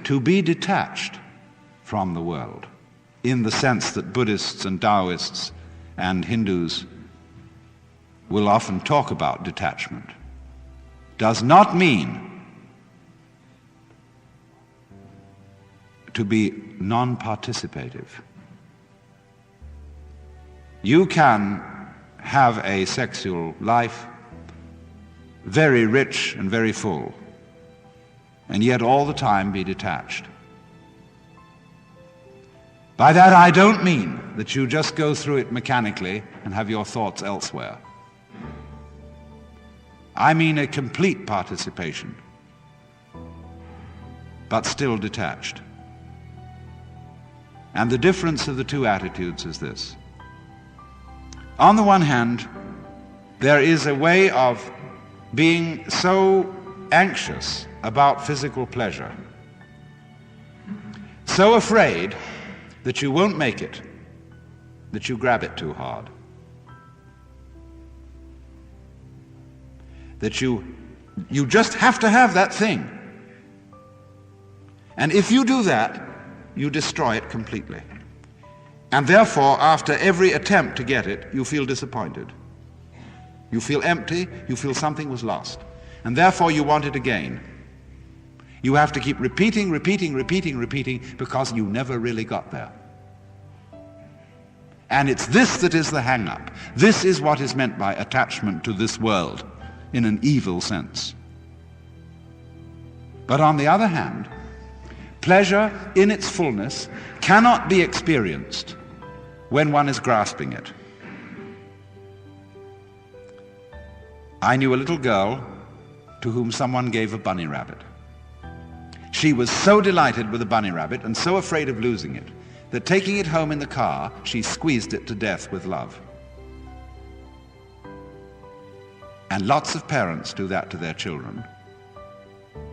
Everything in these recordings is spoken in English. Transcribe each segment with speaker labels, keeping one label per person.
Speaker 1: to be detached from the world, in the sense that Buddhists and Taoists and Hindus will often talk about detachment, does not mean to be non-participative. You can have a sexual life very rich and very full, and yet all the time be detached. By that I don't mean that you just go through it mechanically and have your thoughts elsewhere. I mean a complete participation, but still detached. And the difference of the two attitudes is this. On the one hand, there is a way of being so anxious about physical pleasure, so afraid that you won't make it, that you grab it too hard, that you just have to have that thing. And if you do that, you destroy it completely. And therefore, after every attempt to get it, you feel disappointed. You feel empty, you feel something was lost. And therefore you want it again. You have to keep repeating, because you never really got there. And it's this that is the hang-up. This is what is meant by attachment to this world, in an evil sense. But on the other hand, pleasure in its fullness cannot be experienced when one is grasping it. I knew a little girl to whom someone gave a bunny rabbit. She was so delighted with the bunny rabbit and so afraid of losing it that taking it home in the car, she squeezed it to death with love. And lots of parents do that to their children,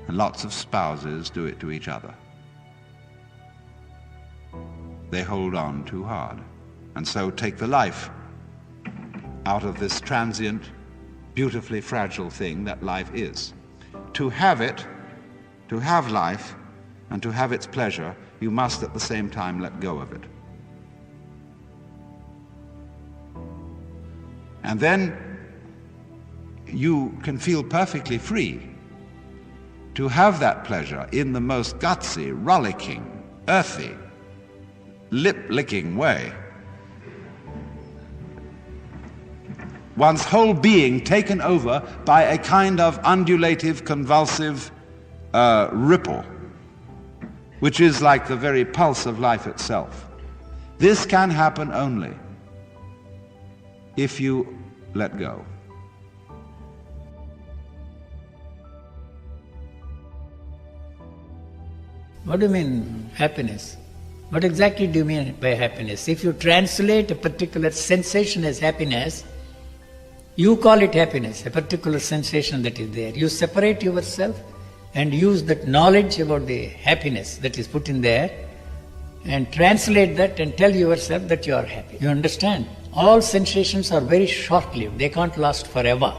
Speaker 1: and lots of spouses do it to each other. They hold on too hard, and so take the life out of this transient, beautifully fragile thing that life is. To have it, to have life, and to have its pleasure, you must at the same time let go of it. And then you can feel perfectly free to have that pleasure in the most gutsy, rollicking, earthy, lip-licking way. One's whole being taken over by a kind of undulative, convulsive ripple, which is like the very pulse of life itself. This can happen only if you let go.
Speaker 2: What do you mean happiness? What exactly do you mean by happiness? If you translate a particular sensation as happiness, you call it happiness, a particular sensation that is there. You separate yourself and use that knowledge about the happiness that is put in there and translate that and tell yourself that you are happy. You understand? All sensations are very short-lived. They can't last forever.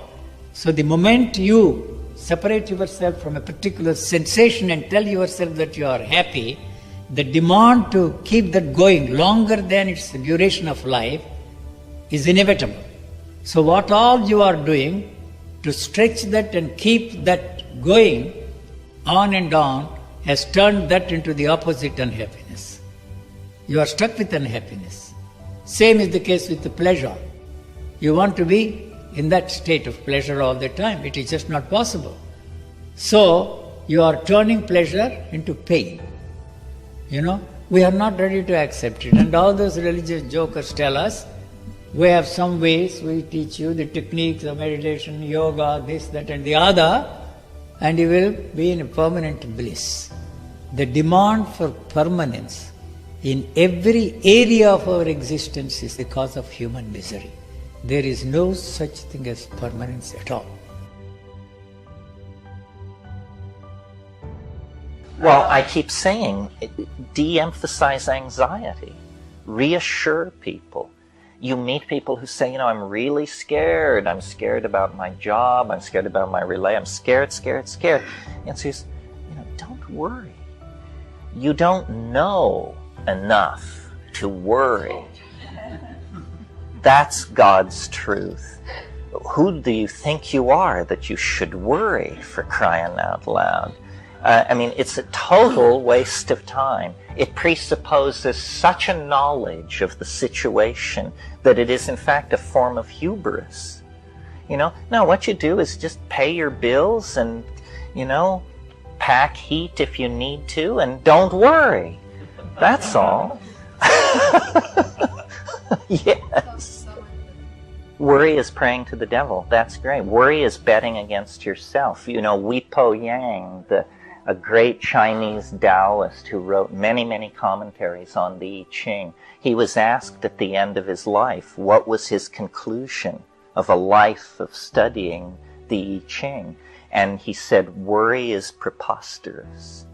Speaker 2: So the moment you separate yourself from a particular sensation and tell yourself that you are happy, the demand to keep that going longer than its duration of life is inevitable. So what all you are doing to stretch that and keep that going on and on has turned that into the opposite unhappiness. You are stuck with unhappiness. Same is the case with the pleasure. You want to be in that state of pleasure all the time. It is just not possible. So you are turning pleasure into pain. You know, we are not ready to accept it. And all those religious jokers tell us, we have some ways, we teach you the techniques of meditation, yoga, this, that and the other, and you will be in a permanent bliss. The demand for permanence in every area of our existence is the cause of human misery. There is no such thing as permanence at all.
Speaker 3: Well, I keep saying, de-emphasize anxiety, reassure people. You meet people who say, you know, I'm really scared. I'm scared about my job. I'm scared about my relay. I'm scared. And says, you know, don't worry. You don't know enough to worry. That's God's truth. Who do you think you are that you should worry, for crying out loud? It's a total waste of time. It presupposes such a knowledge of the situation that it is in fact a form of hubris. No, what you do is just pay your bills and, pack heat if you need to, and don't worry. That's all. Yes. Worry is praying to the devil. That's great. Worry is betting against yourself. Wi-Po Yang, a great Chinese Taoist who wrote many, many commentaries on the I Ching, he was asked at the end of his life what was his conclusion of a life of studying the I Ching. And he said, worry is preposterous.